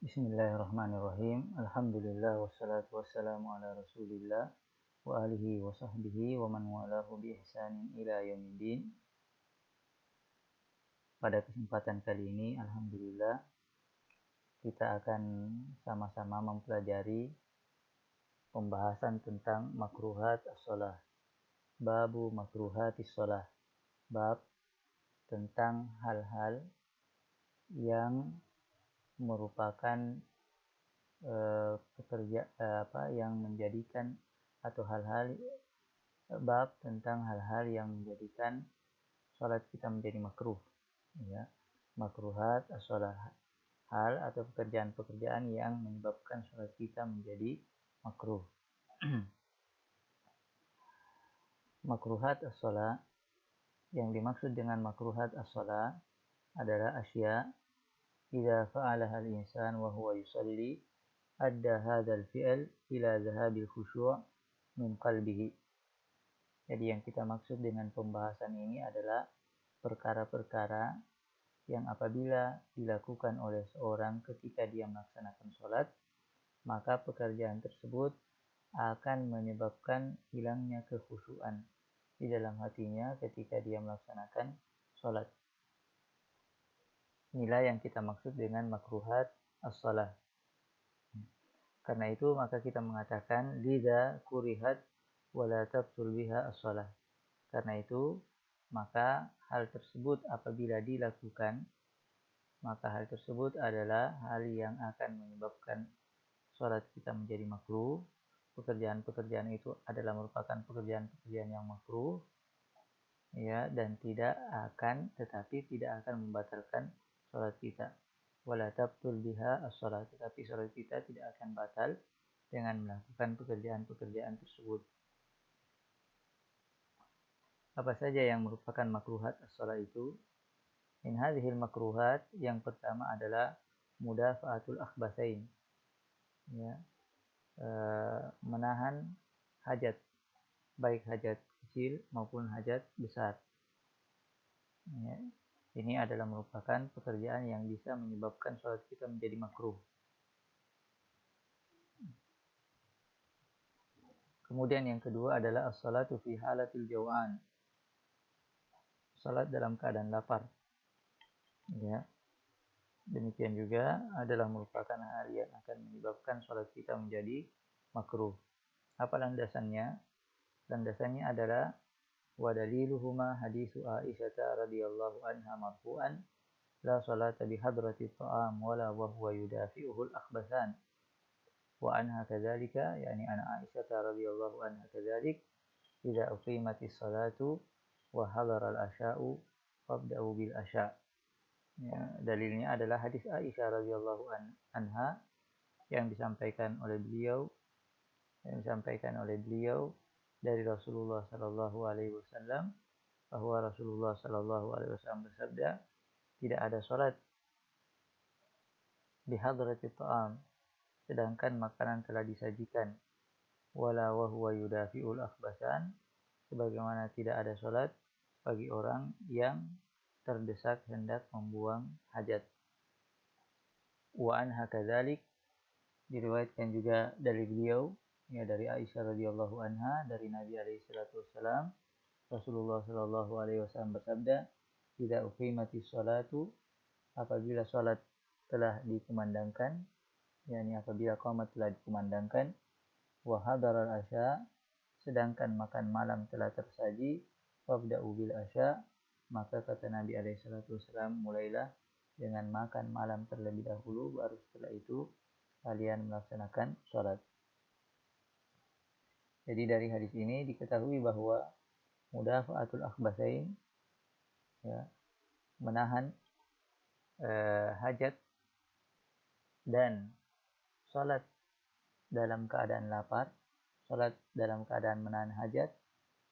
Bismillahirrahmanirrahim. Alhamdulillah wassalatu wassalamu ala Rasulillah wa alihi wa sahbihi wa man walahu bi ihsanin ila yaumiddin. Pada kesempatan kali ini alhamdulillah kita akan sama-sama mempelajari pembahasan tentang makruhat as-shalah. Babu makruhatis shalah. Bab tentang hal-hal yang merupakan yang menjadikan atau bab tentang hal-hal yang menjadikan salat kita menjadi makruh, ya. Makruhat as-shalah, hal atau pekerjaan-pekerjaan yang menyebabkan salat kita menjadi makruh. Makruhat as-shalah, yang dimaksud dengan makruhat as-shalah adalah asya idza fa'alaha al-insan wa huwa yusalli adda hadzal fi'l ila dhahabil khusyu' min qalbihi. Jadi yang kita maksud dengan pembahasan ini adalah perkara-perkara yang apabila dilakukan oleh seorang ketika dia melaksanakan sholat, maka pekerjaan tersebut akan menyebabkan hilangnya kekhusyuan di dalam hatinya ketika dia melaksanakan sholat. Inilah yang kita maksud dengan makruhat as-shalah. Karena itu maka kita mengatakan lidza kurihat wala tabtul biha as-shalah. Karena itu maka hal tersebut apabila dilakukan, maka hal tersebut adalah hal yang akan menyebabkan salat kita menjadi makruh. Pekerjaan-pekerjaan itu adalah merupakan pekerjaan-pekerjaan yang makruh, ya, dan tidak akan membatalkan salat kita. Wala tabtul biha as-shalah, tetapi salat kita tidak akan batal dengan melakukan pekerjaan-pekerjaan tersebut. Apa saja yang merupakan makruhat as-shalah itu? Min hadhil makruhat, yang pertama adalah mudafa'atul akhbasain, ya, menahan hajat, baik hajat kecil maupun hajat besar, ya. Ini adalah merupakan pekerjaan yang bisa menyebabkan salat kita menjadi makruh. Kemudian yang kedua adalah as-salatu fi halatil jaw'an, salat dalam keadaan lapar, ya. Demikian juga adalah merupakan hal yang akan menyebabkan salat kita menjadi makruh. Apa landasannya? Landasannya adalah wa daliluhuma hadisu Aisyah radhiyallahu anha marfu'an la salata bi hadrati ta'am wala wa huwa yudafi'uhu al-akhbasan. Wa anha kadzalika, yani ana Aisyah radhiyallahu anha kadzalik, idza uqimatis salatu wa hadara al-asya'u fabda'u bil asya'. Ya, dalilnya adalah hadis Aisyah radhiyallahu anha yang disampaikan oleh beliau dari Rasulullah sallallahu alaihi wasallam, bahwa Rasulullah sallallahu alaihi wasallam bersabda, tidak ada salat di hadrati ta'am, sedangkan makanan telah disajikan, wala wa huwa yudafi'ul akhbasan, sebagaimana tidak ada salat bagi orang yang terdesak hendak membuang hajat. Wa anha kadzalik, diriwayatkan juga dari beliau, ya, dari Aisyah radhiyallahu anha, dari Nabi alaihi salatu wasallam, Rasulullah sallallahu alaihi wasallam bersabda, "Idza uqimatis shalatu", apabila salat telah dikumandangkan, yakni apabila qamat telah dikumandangkan, wa hadaral asya, sedangkan makan malam telah tersaji, fabda'u bil asya, maka kata Nabi alaihi salatu wasallam, mulailah dengan makan malam terlebih dahulu, baru setelah itu kalian melaksanakan salat. Jadi dari hadis ini diketahui bahwa mudafa'atul akhbasain, ya, menahan hajat dan salat dalam keadaan lapar, salat dalam keadaan menahan hajat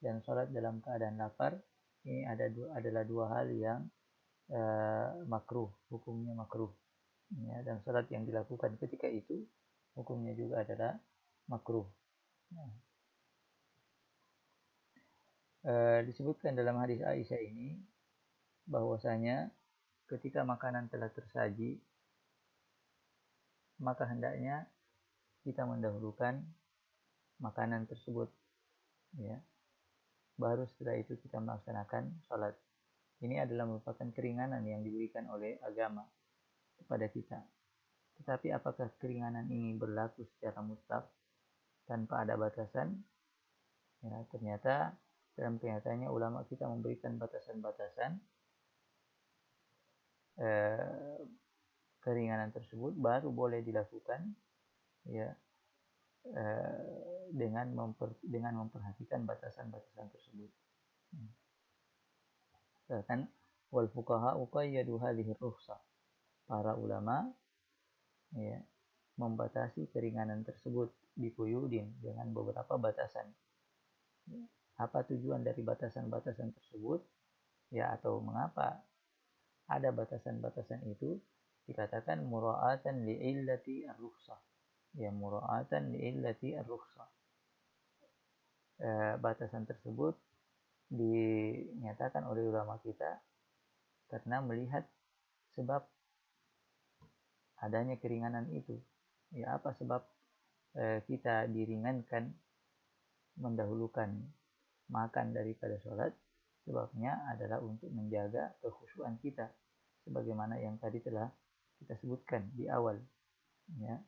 dan salat dalam keadaan lapar, ini adalah dua hal yang makruh, hukumnya makruh, ya, dan salat yang dilakukan ketika itu hukumnya juga adalah makruh. Disebutkan dalam hadis Aisyah ini bahwasanya ketika makanan telah tersaji, maka hendaknya kita mendahulukan makanan tersebut, ya. Baru setelah itu kita melaksanakan sholat. Ini adalah merupakan keringanan yang diberikan oleh agama kepada kita. Tetapi apakah keringanan ini berlaku secara mutlak tanpa ada batasan? Ya, ternyata dalam kenyataannya ulama kita memberikan batasan-batasan keringanan tersebut baru boleh dilakukan, ya, dengan memperhatikan batasan-batasan tersebut. Bahkan wal fuqaha uqayyadu hadhihi rukhsah. Para ulama, ya, membatasi keringanan tersebut biquyudin dengan beberapa batasan. Apa tujuan dari batasan-batasan tersebut? Ya, atau mengapa ada batasan-batasan itu? Dikatakan mura'atan li'illati ar-rukhsah. Ya, mura'atan li'illati ar-rukhsah. Batasan tersebut dinyatakan oleh ulama kita karena melihat sebab adanya keringanan itu. Ya, apa sebab kita diringankan mendahulukan makan daripada sholat? Sebabnya adalah untuk menjaga kekhusyuan kita, sebagaimana yang tadi telah kita sebutkan di awal, ya,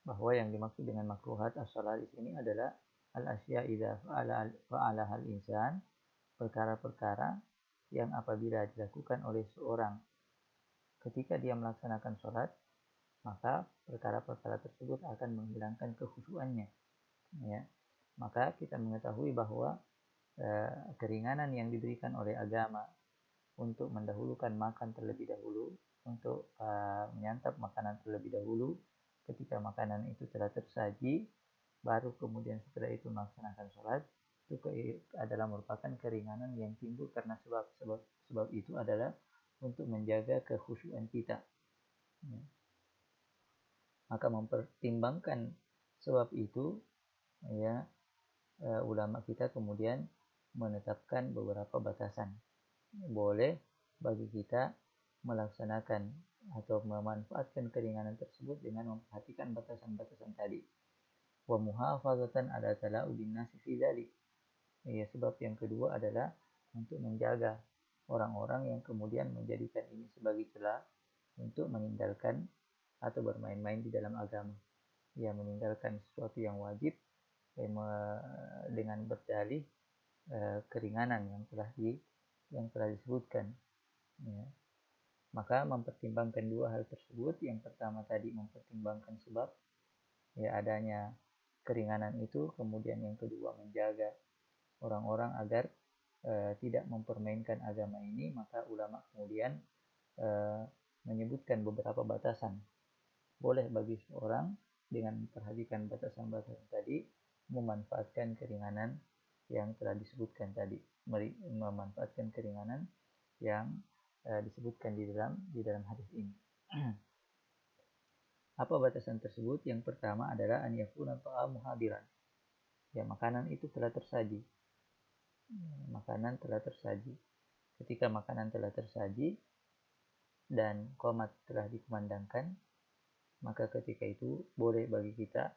bahwa yang dimaksud dengan makruhat as-shalah di sini adalah al-asya idza fa'ala al-insan, perkara-perkara yang apabila dilakukan oleh seorang ketika dia melaksanakan sholat, maka perkara-perkara tersebut akan menghilangkan kekhusyuannya, ya. Maka kita mengetahui bahwa keringanan yang diberikan oleh agama untuk mendahulukan makan terlebih dahulu, untuk menyantap makanan terlebih dahulu ketika makanan itu telah tersaji, baru kemudian setelah itu melaksanakan sholat, itu adalah merupakan keringanan yang timbul karena sebab itu adalah untuk menjaga kekhusyuan kita, ya. Maka mempertimbangkan sebab itu, ya, ulama kita kemudian menetapkan beberapa batasan. Boleh bagi kita melaksanakan atau memanfaatkan keringanan tersebut dengan memperhatikan batasan-batasan tadi. Wa muhafazatan ala tala'ubin nasi fi dzalik. Ya, sebab yang kedua adalah untuk menjaga orang-orang yang kemudian menjadikan ini sebagai celah untuk meninggalkan atau bermain-main di dalam agama. Ya, meninggalkan sesuatu yang wajib dengan berdalih keringanan yang telah disebutkan, ya. Maka mempertimbangkan dua hal tersebut. Yang pertama tadi mempertimbangkan sebab, ya, adanya keringanan itu, kemudian yang kedua menjaga orang-orang agar tidak mempermainkan agama ini. Maka ulama kemudian menyebutkan beberapa batasan. Boleh bagi seorang dengan memperhatikan batasan-batasan tadi memanfaatkan keringanan yang telah disebutkan tadi, memanfaatkan keringanan yang disebutkan di dalam hadis ini. Apa batasan tersebut? Yang pertama adalah an yakuna ta'amu hadiran. Ya, makanan itu telah tersaji. Makanan telah tersaji. Ketika makanan telah tersaji dan qomat telah dikumandangkan, maka ketika itu boleh bagi kita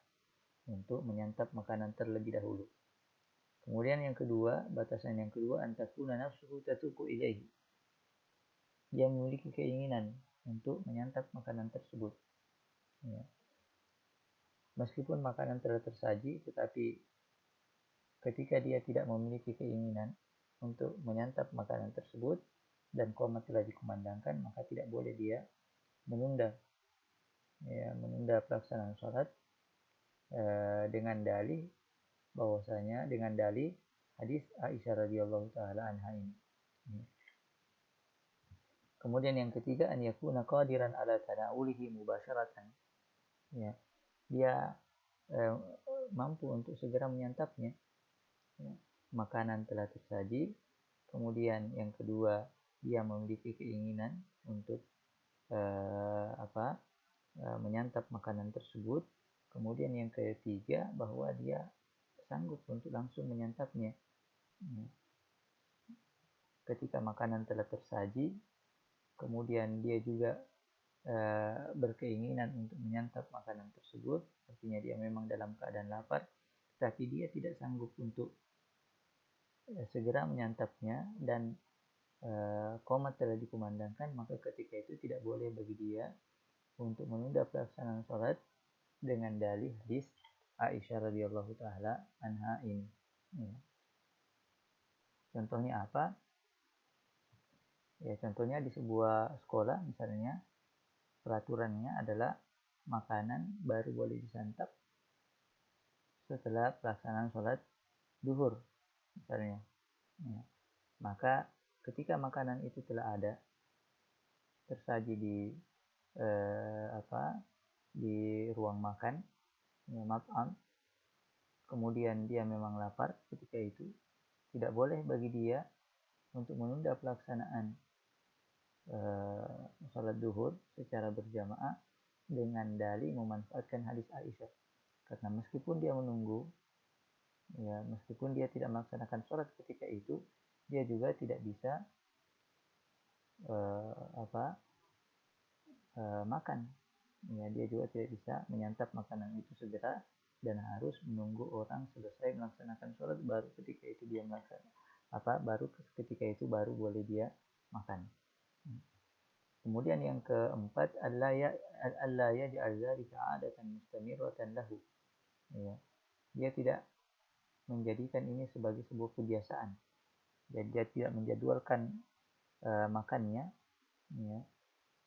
untuk menyantap makanan terlebih dahulu. Kemudian yang kedua, batasan yang kedua, antakuna nafsuhu tatuku ilaihi. Dia memiliki keinginan untuk menyantap makanan tersebut, ya. Meskipun makanan telah tersaji, tetapi ketika dia tidak memiliki keinginan untuk menyantap makanan tersebut dan qomat telah dikumandangkan, maka tidak boleh dia menunda pelaksanaan sholat dengan dalih hadis Aisyah radhiyallahu taala anha ini. Kemudian yang ketiga, an yakuna qadiran ala tanaulihi mubasharatan. Ya, dia mampu untuk segera menyantapnya. Ya, makanan telah tersaji. Kemudian yang kedua, dia memiliki keinginan untuk menyantap makanan tersebut. Kemudian yang ketiga, bahwa dia sanggup untuk langsung menyantapnya. Ketika makanan telah tersaji, kemudian dia juga berkeinginan untuk menyantap makanan tersebut, artinya dia memang dalam keadaan lapar, tapi dia tidak sanggup untuk segera menyantapnya dan qomat telah dikumandangkan, maka ketika itu tidak boleh bagi dia untuk menunda pelaksanaan sholat dengan dalih hadis Aisyah radhiyallahu taala anha ini. Ya. Contohnya apa? Ya, contohnya di sebuah sekolah misalnya peraturannya adalah makanan baru boleh disantap setelah pelaksanaan sholat duhur misalnya. Ya. Maka ketika makanan itu telah ada tersaji di ruang makan, ya, mat'am, kemudian dia memang lapar ketika itu, tidak boleh bagi dia untuk menunda pelaksanaan sholat duhur secara berjamaah dengan dalih memanfaatkan hadis Aisyah. Karena meskipun dia menunggu, ya meskipun dia tidak melaksanakan sholat ketika itu, dia juga tidak bisa makan. Ya, dia juga tidak bisa menyantap makanan itu segera dan harus menunggu orang selesai melaksanakan sholat, baru ketika itu dia baru boleh dia makan. Kemudian yang keempat, alla yaj'al dzalika 'adatan mustamirratan lahu. Ya. Dia tidak menjadikan ini sebagai sebuah kebiasaan. Jadi dia tidak menjadwalkan makannya, ya,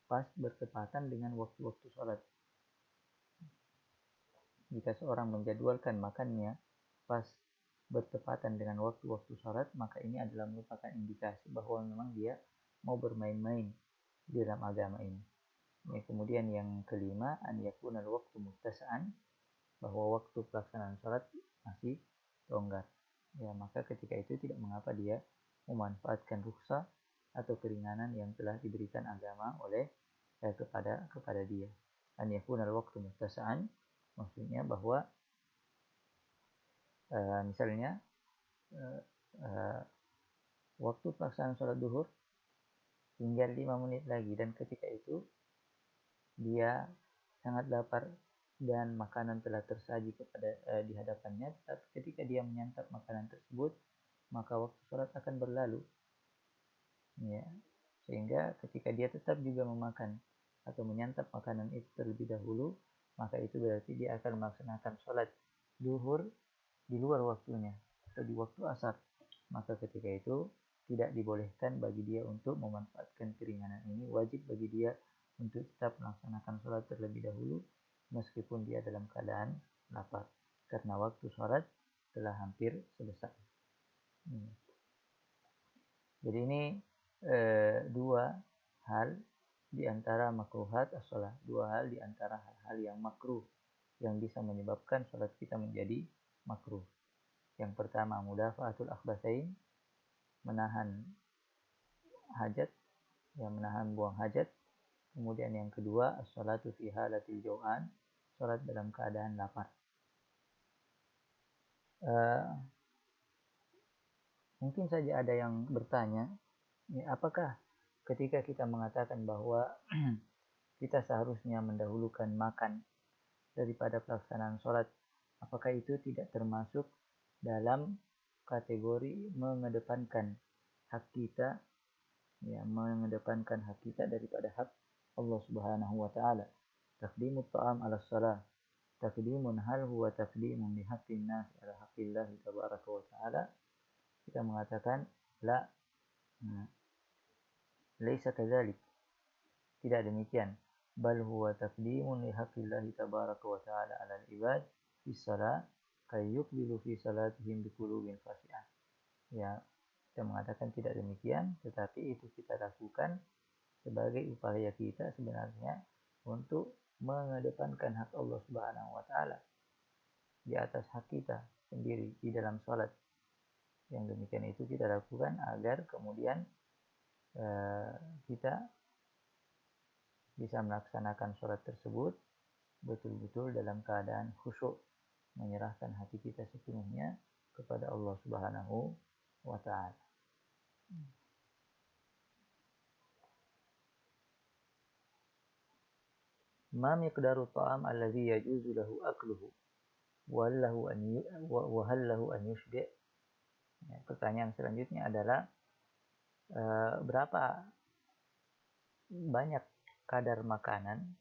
pas bertepatan dengan waktu-waktu sholat. Jika seorang menjadwalkan makannya pas bertepatan dengan waktu-waktu sholat, maka ini adalah merupakan indikasi bahwa memang dia mau bermain-main di dalam agama ini. Ya, kemudian yang kelima, an yakunal waktu muttasa'an, bahwa waktu pelaksanaan sholat masih longgar. Ya, maka ketika itu tidak mengapa dia memanfaatkan rukhsah atau keringanan yang telah diberikan agama oleh kepada dia. An yakunal waktu muttasa'an maksudnya bahwa misalnya waktu pelaksanaan sholat duhur tinggal 5 menit lagi dan ketika itu dia sangat lapar dan makanan telah tersaji di hadapannya, tapi ketika dia menyantap makanan tersebut maka waktu sholat akan berlalu, ya, sehingga ketika dia tetap juga memakan atau menyantap makanan itu terlebih dahulu, maka itu berarti dia akan melaksanakan sholat duhur di luar waktunya atau di waktu asar. Maka ketika itu tidak dibolehkan bagi dia untuk memanfaatkan keringanan ini. Wajib bagi dia untuk tetap melaksanakan sholat terlebih dahulu meskipun dia dalam keadaan lapar, karena waktu sholat telah hampir selesai. Jadi ini dua hal di antara makruhat as-shalah, dua hal di antara hal-hal yang makruh yang bisa menyebabkan sholat kita menjadi makruh. Yang pertama, mudafa'atul akhbatsain, menahan hajat, yang menahan buang hajat. Kemudian yang kedua, as-shalatu fi halatil jau'an, sholat dalam keadaan lapar. Mungkin saja ada yang bertanya, ya, apakah ketika kita mengatakan bahwa kita seharusnya mendahulukan makan daripada pelaksanaan sholat, apakah itu tidak termasuk dalam kategori mengedepankan hak kita, ya, mengedepankan hak kita daripada hak Allah Subhanahu wa taala. Taqdimut ta'am 'ala shalah. Taqdimun hal huwa taqdimun li haqqin nas 'ala haqqillah tabaraka wa taala. Kita mengatakan la, laisa kadzalik. Tidak demikian. Bal huwa taqdimun li haqqillah tabaraka wa taala 'ala al-ibad fi shalah kay yuqbilu fi salatihim biqulubin khashi'ah. Ya, kita mengatakan tidak demikian, tetapi itu kita lakukan sebagai upaya kita sebenarnya untuk mengedepankan hak Allah Subhanahu wa taala di atas hak kita sendiri di dalam sholat. Yang demikian itu kita lakukan agar kemudian kita bisa melaksanakan sholat tersebut betul-betul dalam keadaan khusyuk, menyerahkan hati kita sepenuhnya kepada Allah Subhanahu wa taala. ma miqdaru ta'am alladhi yajuzu lahu akluhu wa hal lahu an yushbi'. Ya, pertanyaan selanjutnya adalah berapa banyak kadar makanan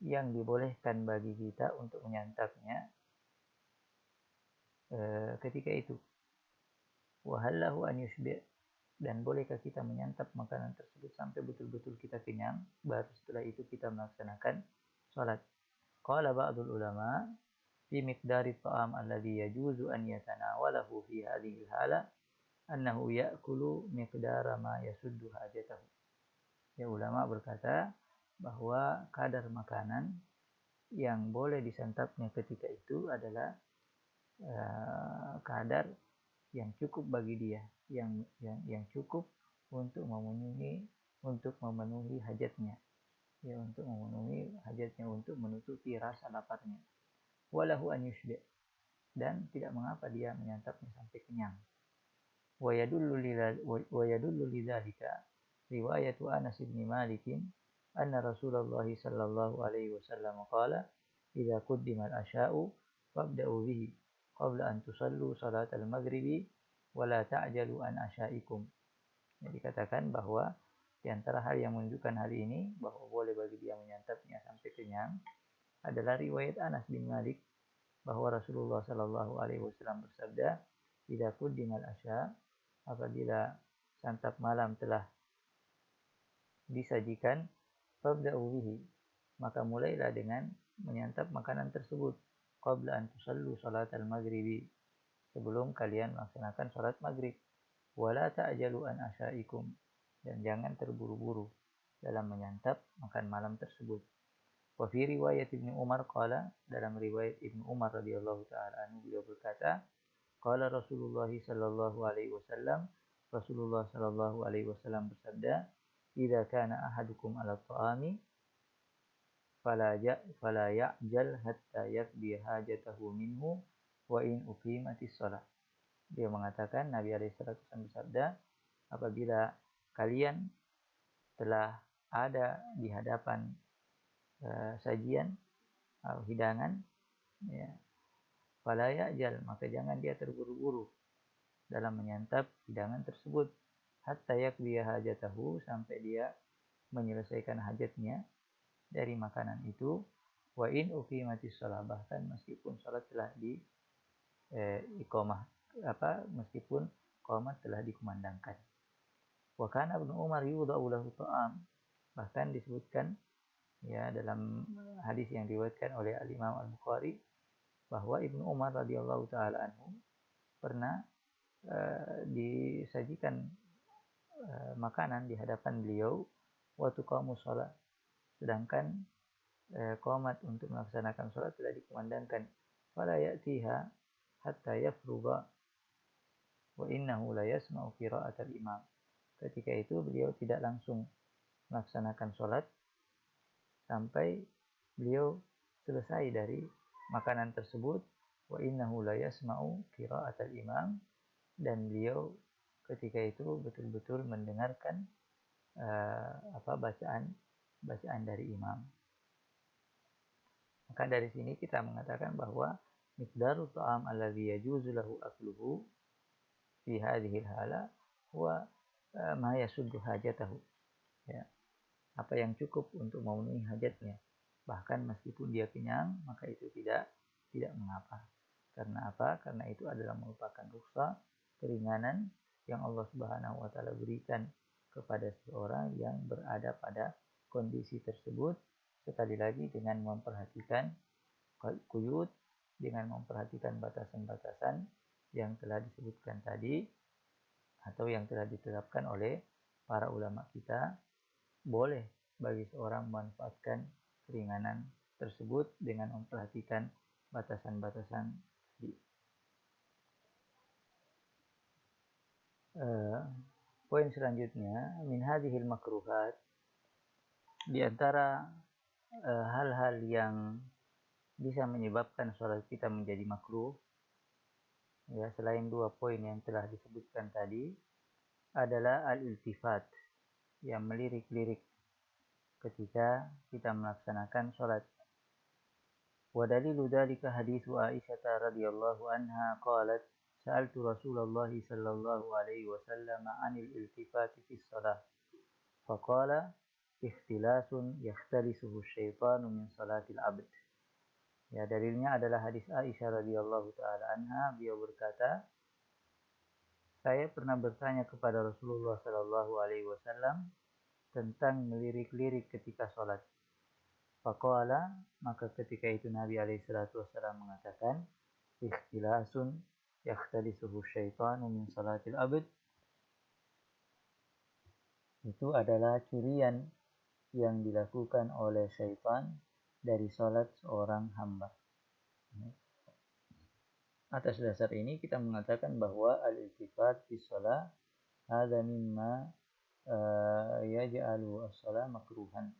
yang dibolehkan bagi kita untuk menyantapnya ketika itu. Wa hal lahu an yushbi', dan bolehkah kita menyantap makanan tersebut sampai betul-betul kita kenyang, baru setelah itu kita melaksanakan salat. Qala ba'dul ulama fi miqdari ta'am alladhi yajuzu an yatanawalahu fi hadhihi al-hala annahu ya'kulu miqdara ma yasuddu hajatahu. Ya, ulama berkata bahwa kadar makanan yang boleh disantapnya ketika itu adalah kadar yang cukup bagi dia, yang cukup untuk memenuhi hajatnya, ya, untuk memenuhi hajatnya, untuk menutupi rasa laparnya. Walahu an yushbi', dan tidak mengapa dia menyantapnya sampai kenyang. Wa yadullu lidzalika riwayatu Anas bin Malik anna Rasulullah sallallahu alaihi wasallam qala idza quddima al-asha'u fabda'u bihi qabla an tusallu salat al-maghribi wa la ta'jalu an asya'ikum. Jadi dikatakan bahwa di antara hal yang menunjukkan hal ini bahwa boleh bagi dia menyantapnya sampai kenyang adalah riwayat Anas bin Malik bahwa Rasulullah sallallahu alaihi wasallam bersabda, "Idza quddimal asya", apabila santap malam telah disajikan, fabda'u bihi, maka mulailah dengan menyantap makanan tersebut, qabla an tusallu salatal maghribi, sebelum kalian melaksanakan salat maghrib. Wala ta'jalu an asyaikum, dan jangan terburu-buru dalam menyantap makan malam tersebut. Wa fi riwayat Ibnu Umar qala, dalam riwayat Ibnu Umar radhiyallahu taala anhu, beliau berkata, qala Rasulullah sallallahu alaihi wasallam, Rasulullah sallallahu alaihi wasallam bersabda, idza kana ahadukum 'ala ta'ami fala ya'jal hatta yaqdi hajatahu minhu wa in uqimatis shalah. Dia mengatakan, Nabi alaihi salatu wasallam bersabda, apabila kalian telah ada di hadapan sajian atau hidangan, ya, fala ya'jal, maka jangan dia terburu-buru dalam menyantap hidangan tersebut, hatta yaqdi hajatahu, sampai dia menyelesaikan hajatnya dari makanan itu, wa in uqimatis shalah, bahkan meskipun salat telah di iqamah, meskipun qamat telah dikumandangkan. Wa kana Ibnu Umar yudha'u lahu ta'am, bahkan disebutkan, ya, dalam hadis yang diriwayatkan oleh Al-Imam Al-Bukhari bahwa Ibnu Umar radhiyallahu taala anhu pernah disajikan makanan di hadapan beliau waktu qamus shalah, sedangkan qamat untuk melaksanakan salat telah dikumandangkan. Fala ya'tiha hatta yafruga wa innahu la yasma'u qira'atal imam. Ketika itu beliau tidak langsung melaksanakan salat sampai beliau selesai dari makanan tersebut, wa innahu la yasma'u qira'atal imam, dan beliau ketika itu betul-betul mendengarkan bacaan dari imam. Maka dari sini kita mengatakan bahwa miqdaru ta'am alladhi yajuzu lahu akluhu fi hadhihi al-hala huwa ma yasuddu hajatahu, ya, apa yang cukup untuk memenuhi hajatnya, bahkan meskipun dia kenyang, maka itu tidak mengapa. Karena apa? Karena itu adalah merupakan rukhsah, keringanan yang Allah Subhanahu wa taala berikan kepada seseorang yang berada pada kondisi tersebut, sekali lagi dengan memperhatikan quyud, dengan memperhatikan batasan-batasan yang telah disebutkan tadi atau yang telah ditetapkan oleh para ulama kita. Boleh bagi seorang memanfaatkan keringanan tersebut dengan memperhatikan batasan-batasan tadi. Poin selanjutnya, min hadhil makruhat, di antara hal-hal yang bisa menyebabkan salat kita menjadi makruh, ya, selain dua poin yang telah disebutkan tadi, adalah al-iltifat, yang melirik-lirik ketika kita melaksanakan sholat. Wa dalilu dzalika haditsu Aisyah radhiyallahu anha qalat sa'altu Rasulullah sallallahu alaihi wasallam 'anil iltifati fi shalah faqala ikhtilasun yakhtalisuhu syaitanu min salatil 'abd. Ya, dalilnya adalah hadis Aisyah radhiyallahu taala anha, beliau berkata, saya pernah bertanya kepada Rasulullah sallallahu alaihi wasallam tentang melirik-lirik ketika sholat. Faqala, maka ketika itu Nabi alaihi salatu wasallam mengatakan, ikhtilasun yakhtalisuhu syaitanu min salatil abd. Itu adalah curian yang dilakukan oleh syaitan dari sholat seorang hamba. Atas dasar ini kita mengatakan bahwa al-iltifat fi shalah hadza mimma yaj'alu as-shalah makruhan.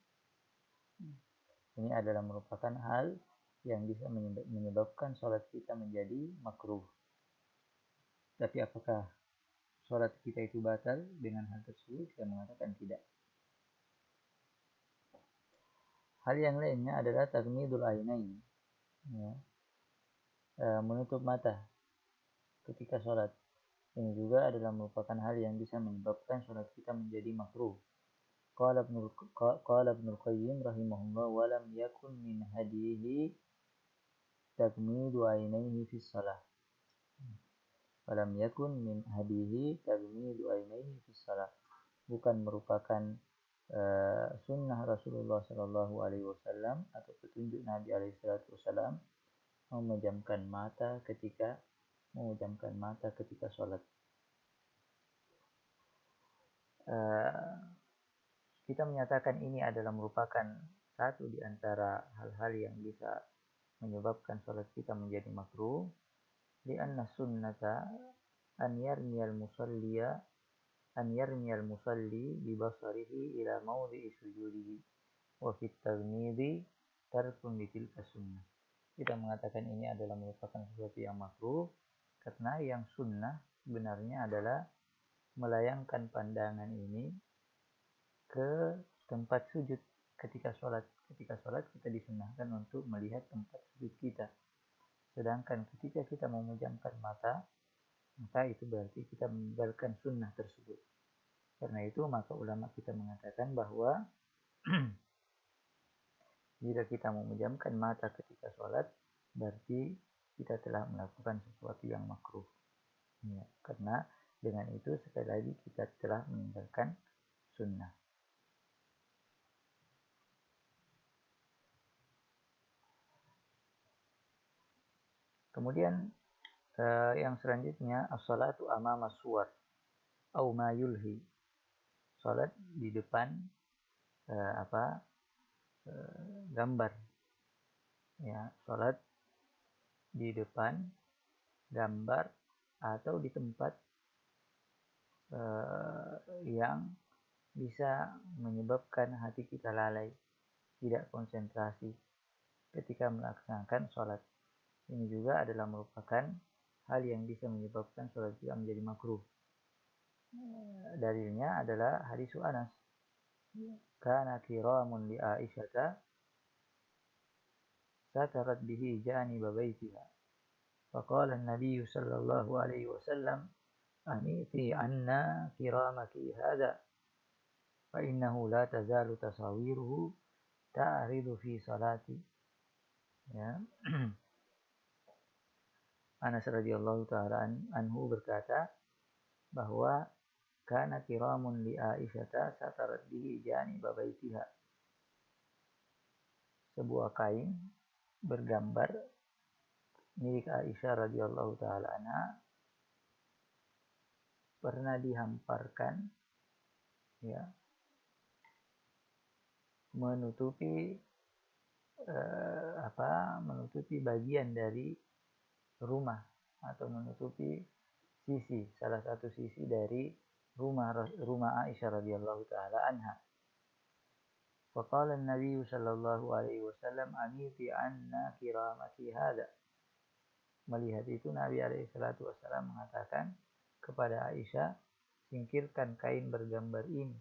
Ini adalah merupakan hal yang bisa menyebabkan sholat kita menjadi makruh. Tapi apakah sholat kita itu batal dengan hal tersebut? Kita mengatakan tidak. Hal yang lainnya adalah taghmidul ainain, ya. Menutup mata ketika sholat. Ini juga adalah merupakan hal yang bisa menyebabkan sholat kita menjadi makruh. Qala Ibnul Qayyim rahimahullah wa lam yakun min hadihi taghmidu ainaihi fi shalah. Wa lam yakun min hadihi taghmidu ainaihi fi shalah. Bukan merupakan sunnah Rasulullah sallallahu alaihi wasallam atau petunjuk Nabi alaihi salatu wasallam memejamkan mata ketika sholat. Kita menyatakan ini adalah merupakan satu di antara hal-hal yang bisa menyebabkan sholat kita menjadi makruh. Li'anna sunnata an yarmiyal musalli bi basarihi ila mawdi'i sujudihi wa fit taghmidi tarkun li tilka sunnah. Kita mengatakan ini adalah merupakan sesuatu yang makruh karena yang sunnah sebenarnya adalah melayangkan pandangan ini ke tempat sujud ketika sholat. Ketika sholat kita disunnahkan untuk melihat tempat sujud kita. Sedangkan ketika kita memejamkan mata, maka itu berarti kita meninggalkan sunnah tersebut. Karena itu maka ulama kita mengatakan bahwa jika kita memejamkan mata ketika sholat, berarti kita telah melakukan sesuatu yang makruh. Ya, karena dengan itu sekali lagi kita telah meninggalkan sunnah. Kemudian yang selanjutnya as-salatu amama suwar au ma yulhi. Salat di depan gambar. Ya, salat di depan gambar atau di tempat yang bisa menyebabkan hati kita lalai, tidak konsentrasi ketika melaksanakan salat. Ini juga adalah merupakan hal yang bisa menyebabkan salat kita menjadi makruh. Dalilnya adalah hadis Anas. Kana kiramun li Aisyata satarat bihi janib baitiha. Faqala an-nabiy sallallahu alaihi wasallam aniti anna kiramaki hadha fa innahu la tazalu tasawiruhu ta'ridu fi salati. Ya. Anas radhiyallahu taala anhu berkata bahwa kana kiramun li Aisyata satarat bihi janib baitiha. Sebuah kain bergambar milik Aisyah radhiyallahu taala anha pernah dihamparkan, ya, menutupi bagian dari rumah atau menutupi salah satu sisi dari rumah Aisyah radhiyallahu taala anha. Faqala an-nabiy sallallahu alaihi wasallam amiti anna kiramati hadha. Melihat itu Nabi alaihi salatu wasallam mengatakan kepada Aisyah, singkirkan kain bergambar ini.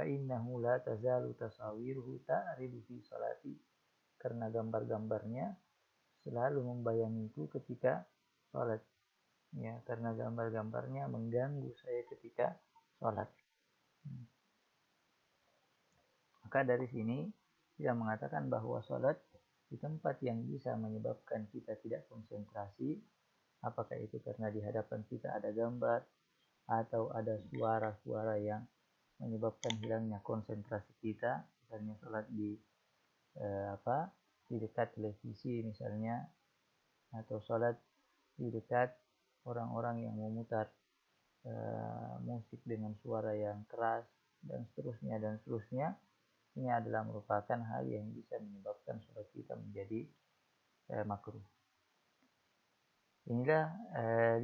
fa innahu la tazalu tasawiruhu ta'ridu fi salati, karena gambar-gambarnya selalu membayangiku ketika salat. Ya, karena gambar-gambarnya mengganggu saya ketika salat. Maka dari sini dia mengatakan bahwa salat di tempat yang bisa menyebabkan kita tidak konsentrasi, apakah itu karena di hadapan kita ada gambar atau ada suara-suara yang menyebabkan hilangnya konsentrasi kita, misalnya salat di di dekat televisi misalnya, atau salat di dekat orang-orang yang memutar musik dengan suara yang keras dan seterusnya. Ini adalah merupakan hal yang bisa menyebabkan salat kita menjadi makruh. Inilah 5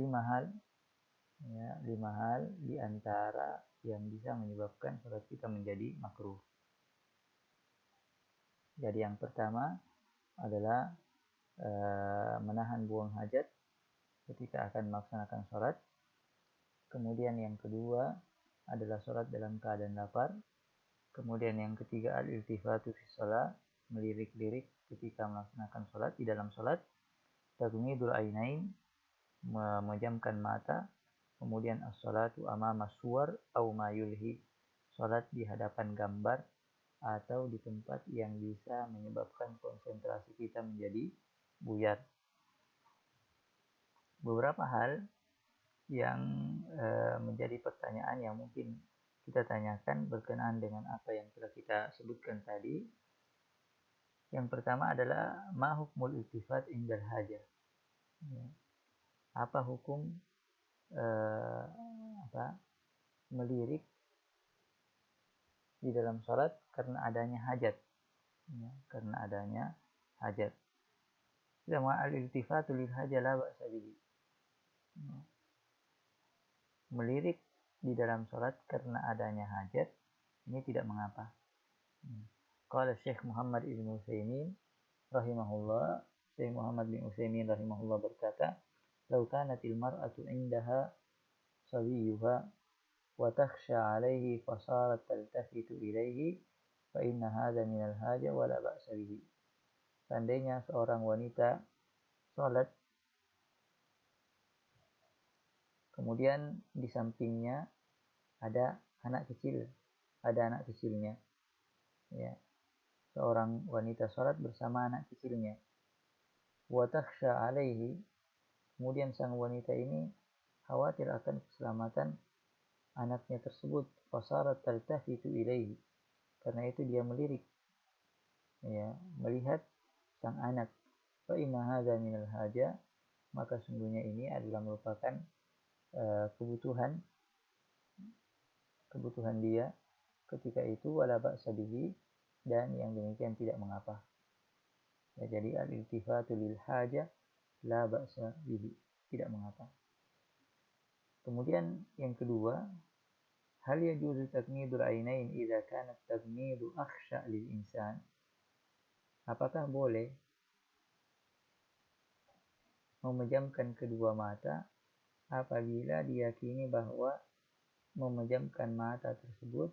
hal di antara yang bisa menyebabkan salat kita menjadi makruh. Jadi yang pertama adalah menahan buang hajat ketika akan melaksanakan salat. Kemudian yang kedua adalah salat dalam keadaan lapar. Kemudian yang ketiga al-iltifatu fi shalah, melirik-lirik ketika melaksanakan salat, di dalam salat. Tagmidul ainain, memejamkan mata. Kemudian as-salatu amama suwar au ma yulhi, salat di hadapan gambar atau di tempat yang bisa menyebabkan konsentrasi kita menjadi buyar. Beberapa hal yang menjadi pertanyaan yang mungkin kita tanyakan berkenaan dengan apa yang telah kita sebutkan tadi. Yang pertama adalah ma hukmul iltifat indal hajah. Apa hukum melirik di dalam salat karena adanya hajat, karena adanya hajat. Sama al-iltifatu lil hajah la ba'sa bihi. Melirik di dalam salat karena adanya hajat ini tidak mengapa. Qala Syekh Muhammad ibn Utsaimin rahimahullah, Syekh Muhammad bin Utsaimin rahimahullah berkata, "Lau kanatil mar'atu 'indaha sawiyuha wa takhsha 'alaihi fasarat taltafitu ilaihi fa inna hadha minal haja wa la ba'sa bihi." Seandainya seorang wanita salat, kemudian di sampingnya ada anak kecilnya, ya, seorang wanita salat bersama anak kecilnya. Wa takhsha 'alaihi, kemudian sang wanita ini khawatir akan keselamatan anaknya tersebut. Fasarat taltafitu ilaihi, karena itu dia melirik, ya, melihat sang anak. Fa inna hadza minal haja, maka sungguhnya ini adalah merupakan kebutuhan dia ketika itu, wala ba'sa bihi, dan yang demikian tidak mengapa. Ya, jadi al-iltifatu lil haja la ba'sa bihi, tidak mengapa. Kemudian yang kedua, hal yajuzu takmidul ainain idza kana takmidu akhsha lil insan. Apakah boleh memejamkan kedua mata apabila diyakini bahwa memejamkan mata tersebut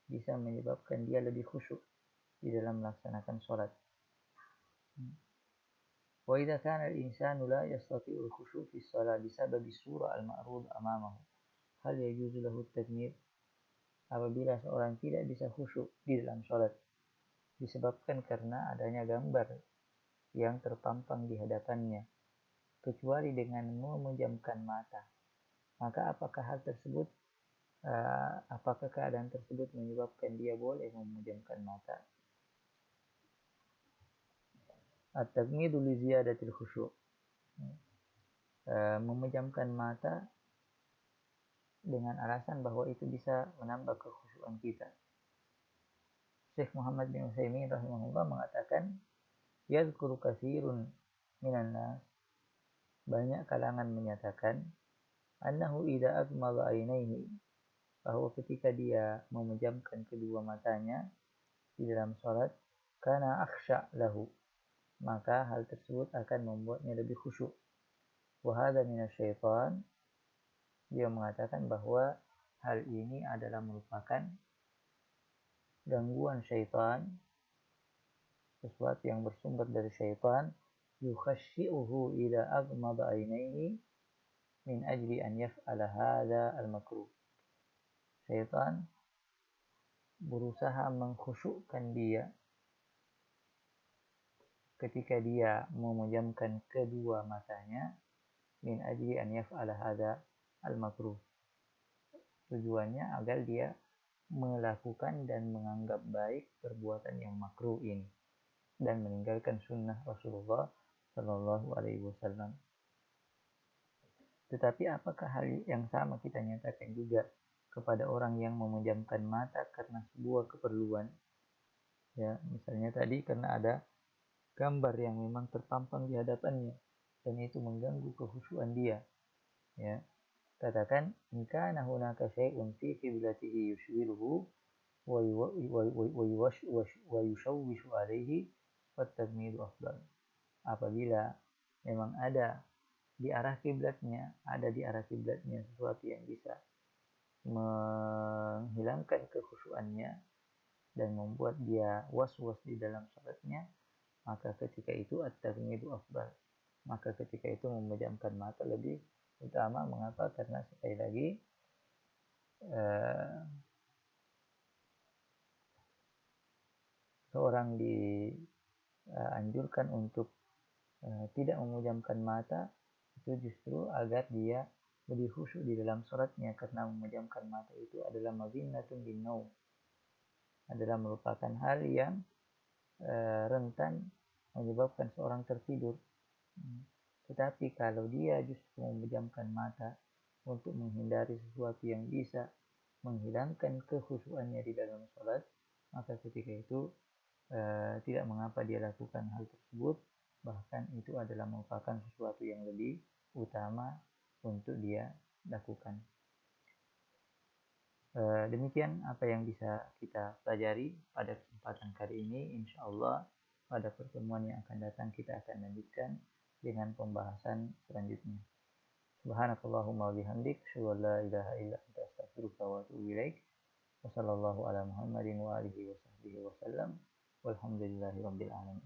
bisa menyebabkan dia lebih khusyuk di dalam melaksanakan sholat. Wa idza kana al-insanu la yastati'u al-khusyu' fi shalah bisabab surah al-ma'rud amamahu, hal yajuzu lahu at-takmir. Apabila seorang tidak bisa khusyuk di dalam sholat disebabkan karena adanya gambar yang terpampang di hadapannya, kecuali dengan memejamkan mata, maka apakah keadaan tersebut menyebabkan dia boleh memejamkan mata? At-tagmidu li ziyadatil khusyu', memejamkan mata dengan alasan bahwa itu bisa menambah kekhusyuan kita. Syekh Muhammad bin Utsaimin rahimahullah mengatakan, yadhkuru katsirun minan nas, banyak kalangan menyatakan, annahu idza aghmada ainaihi, bahwa ketika dia memejamkan kedua matanya di dalam salat, kana akhsha lahu, maka hal tersebut akan membuatnya lebih khusyuk. Wa hadza minasyaitan, dia mengatakan bahwa hal ini adalah merupakan gangguan syaitan, sesuatu yang bersumber dari syaitan, yukhashi'uhu ila aghmada ainaihi min ajli an yaf'ala hadha al-makruh. Syaitan berusaha mengkhusyukkan dia ketika dia memejamkan kedua matanya min ajli an yaf'ala hadha al-makruh. Tujuannya agar dia melakukan dan menganggap baik perbuatan yang makruh ini dan meninggalkan sunnah Rasulullah Shallallahu Alaihi Wasallam. Tetapi apakah hal yang sama kita nyatakan juga kepada orang yang memejamkan mata karena sebuah keperluan? Ya, misalnya tadi karena ada gambar yang memang terpampang di hadapannya dan itu mengganggu kekhusyuan dia. Ya, katakan in kana hunaka syai'un fi qiblatihi yushghiluhu wa yushawwishu alaihi fattaqmidu afdal. Apabila memang ada di arah kiblatnya sesuatu yang bisa menghilangkan kekhusyuannya dan membuat dia was-was di dalam salatnya, maka ketika itu at-taghmidu afdal. Maka ketika itu memejamkan mata lebih utama. Mengapa? Karena sekali lagi seorang dianjurkan untuk tidak memejamkan mata itu justru agar dia lebih khusyuk di dalam salatnya, karena memejamkan mata itu adalah mazinnatun binnaum, adalah merupakan hal yang rentan menyebabkan seorang tertidur. Tetapi kalau dia justru memejamkan mata untuk menghindari sesuatu yang bisa menghilangkan kekhusyuannya di dalam salat, maka ketika itu tidak mengapa dia lakukan hal tersebut, bahkan itu adalah merupakan sesuatu yang lebih utama untuk dia lakukan. Demikian apa yang bisa kita pelajari pada kesempatan kali ini. Insyaallah pada pertemuan yang akan datang kita akan lanjutkan dengan pembahasan selanjutnya. Subhanakallahumma wabihamdik, asyhadu an la ilaha illa anta astaghfiruka wa atubu ilaik. Wassallallahu ala Muhammadin wa alihi wa sahbihi wasallam. Walhamdulillahirabbil alamin.